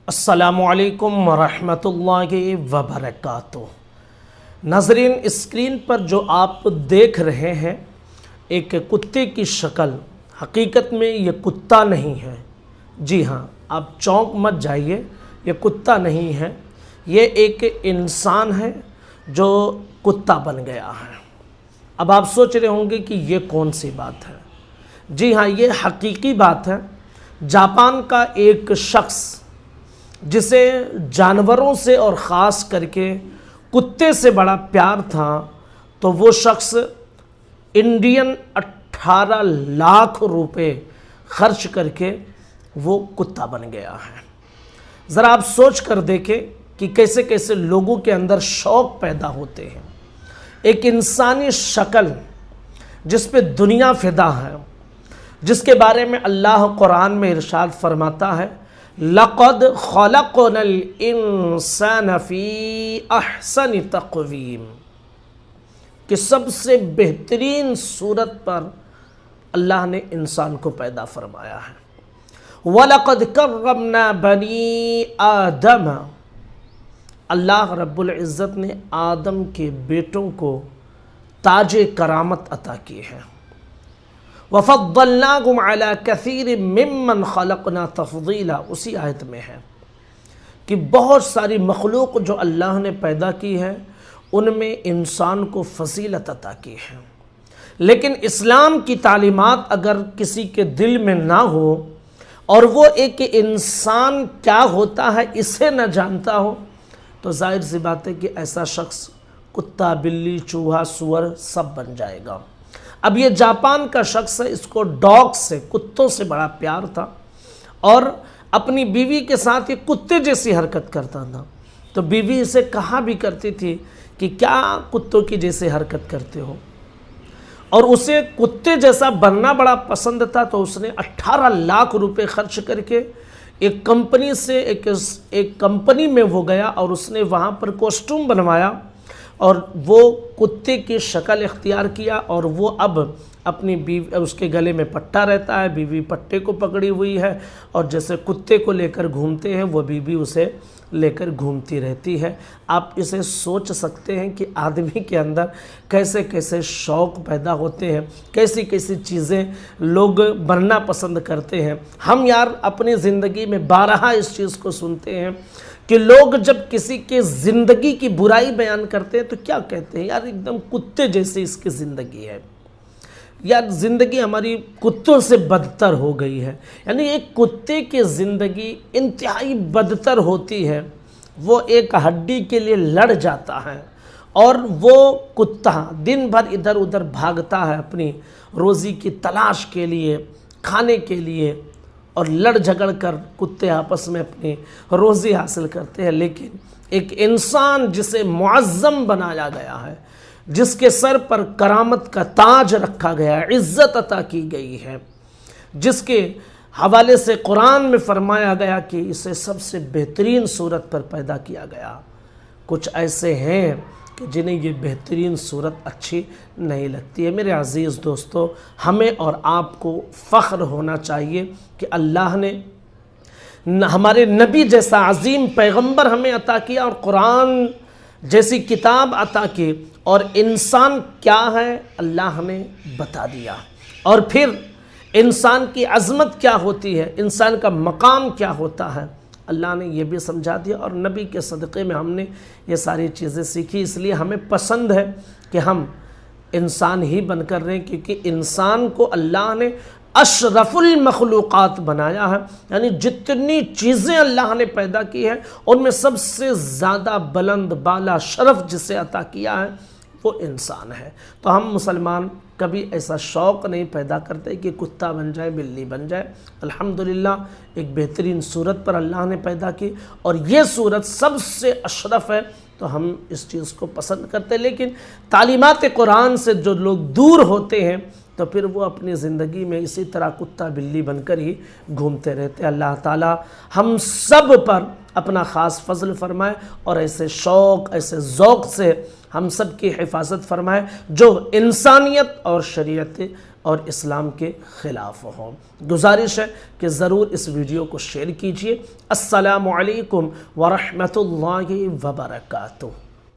السلام علیکم ورحمۃ اللہ وبرکاتہ۔ ناظرین، اسکرین پر جو آپ دیکھ رہے ہیں ایک کتے کی شکل، حقیقت میں یہ کتا نہیں ہے۔ جی ہاں، آپ چونک مت جائیے، یہ کتا نہیں ہے، یہ ایک انسان ہے جو کتا بن گیا ہے۔ اب آپ سوچ رہے ہوں گے کہ یہ کون سی بات ہے؟ جی ہاں، یہ حقیقی بات ہے۔ جاپان کا ایک شخص جسے جانوروں سے اور خاص کر کے کتے سے بڑا پیار تھا، تو وہ شخص انڈین 18 لاکھ روپے خرچ کر کے وہ کتا بن گیا ہے۔ ذرا آپ سوچ کر دیکھیں کہ کیسے کیسے لوگوں کے اندر شوق پیدا ہوتے ہیں۔ ایک انسانی شکل جس پہ دنیا فدا ہے، جس کے بارے میں اللہ قرآن میں ارشاد فرماتا ہے، لَقَدْ خَلَقْنَا الْإِنسَانَ فِي أَحْسَنِ تَقْوِيمٍ، کہ سب سے بہترین صورت پر اللہ نے انسان کو پیدا فرمایا ہے۔ وَلَقَدْ كَرَّمْنَا بَنِي آدَمَ، اللہ رب العزت نے آدم کے بیٹوں کو تاج کرامت عطا کی ہے۔ وَفَضَّلْنَاهُمْ عَلَى كَثِيرٍ مِّمَّنْ خَلَقْنَا تَفْضِيلًا، اسی آیت میں ہے کہ بہت ساری مخلوق جو اللہ نے پیدا کی ہے ان میں انسان کو فضیلت عطا کی ہے۔ لیکن اسلام کی تعلیمات اگر کسی کے دل میں نہ ہو اور وہ ایک انسان کیا ہوتا ہے اسے نہ جانتا ہو، تو ظاہر سی بات ہے کہ ایسا شخص کتا، بلی، چوہا، سور سب بن جائے گا۔ اب یہ جاپان کا شخص ہے، اس کو ڈاگ سے، کتوں سے بڑا پیار تھا، اور اپنی بیوی کے ساتھ یہ کتے جیسی حرکت کرتا تھا۔ تو بیوی اسے کہا بھی کرتی تھی کہ کیا کتوں کی جیسے حرکت کرتے ہو، اور اسے کتے جیسا بننا بڑا پسند تھا۔ تو اس نے 18 لاکھ روپے خرچ کر کے ایک کمپنی سے ایک کمپنی میں وہ گیا اور اس نے وہاں پر کاسٹیوم بنوایا اور وہ کتے کی شکل اختیار کیا، اور وہ اب اپنی بیوی، اس کے گلے میں پٹا رہتا ہے، بیوی پٹے کو پکڑی ہوئی ہے، اور جیسے کتے کو لے کر گھومتے ہیں وہ بیوی اسے لے کر گھومتی رہتی ہے۔ آپ اسے سوچ سکتے ہیں کہ آدمی کے اندر کیسے کیسے شوق پیدا ہوتے ہیں، کیسی کیسی چیزیں لوگ بننا پسند کرتے ہیں۔ ہم یار اپنی زندگی میں بارہا اس چیز کو سنتے ہیں کہ لوگ جب کسی کے زندگی کی برائی بیان کرتے ہیں تو کیا کہتے ہیں، یار ایک دم کتے جیسی اس کی زندگی ہے، یار زندگی ہماری کتوں سے بدتر ہو گئی ہے۔ یعنی ایک کتے کی زندگی انتہائی بدتر ہوتی ہے، وہ ایک ہڈی کے لیے لڑ جاتا ہے، اور وہ کتا دن بھر ادھر ادھر بھاگتا ہے اپنی روزی کی تلاش کے لیے، کھانے کے لیے، اور لڑ جھگڑ کر کتے آپس میں اپنی روزی حاصل کرتے ہیں۔ لیکن ایک انسان جسے معظم بنایا گیا ہے، جس کے سر پر کرامت کا تاج رکھا گیا ہے، عزت عطا کی گئی ہے، جس کے حوالے سے قرآن میں فرمایا گیا کہ اسے سب سے بہترین صورت پر پیدا کیا گیا، کچھ ایسے ہیں کہ جنہیں یہ بہترین صورت اچھی نہیں لگتی ہے۔ میرے عزیز دوستو، ہمیں اور آپ کو فخر ہونا چاہیے کہ اللہ نے ہمارے نبی جیسا عظیم پیغمبر ہمیں عطا کیا، اور قرآن جیسی کتاب عطا کی، اور انسان کیا ہے اللہ نے بتا دیا، اور پھر انسان کی عظمت کیا ہوتی ہے، انسان کا مقام کیا ہوتا ہے، اللہ نے یہ بھی سمجھا دیا، اور نبی کے صدقے میں ہم نے یہ ساری چیزیں سیکھی۔ اس لیے ہمیں پسند ہے کہ ہم انسان ہی بن کر رہیں، کیونکہ انسان کو اللہ نے اشرف المخلوقات بنایا ہے۔ یعنی جتنی چیزیں اللہ نے پیدا کی ہیں ان میں سب سے زیادہ بلند بالا شرف جسے عطا کیا ہے وہ انسان ہے۔ تو ہم مسلمان کبھی ایسا شوق نہیں پیدا کرتے کہ کتا بن جائے، بلی بن جائے۔ الحمدللہ ایک بہترین صورت پر اللہ نے پیدا کی، اور یہ صورت سب سے اشرف ہے، تو ہم اس چیز کو پسند کرتے ہیں۔ لیکن تعلیمات قرآن سے جو لوگ دور ہوتے ہیں تو پھر وہ اپنی زندگی میں اسی طرح کتا بلی بن کر ہی گھومتے رہتے ہیں۔ اللہ تعالی ہم سب پر اپنا خاص فضل فرمائے، اور ایسے شوق، ایسے ذوق سے ہم سب کی حفاظت فرمائے جو انسانیت اور شریعت اور اسلام کے خلاف ہوں۔ گزارش ہے کہ ضرور اس ویڈیو کو شیئر کیجئے۔ السلام علیکم ورحمۃ اللہ وبرکاتہ۔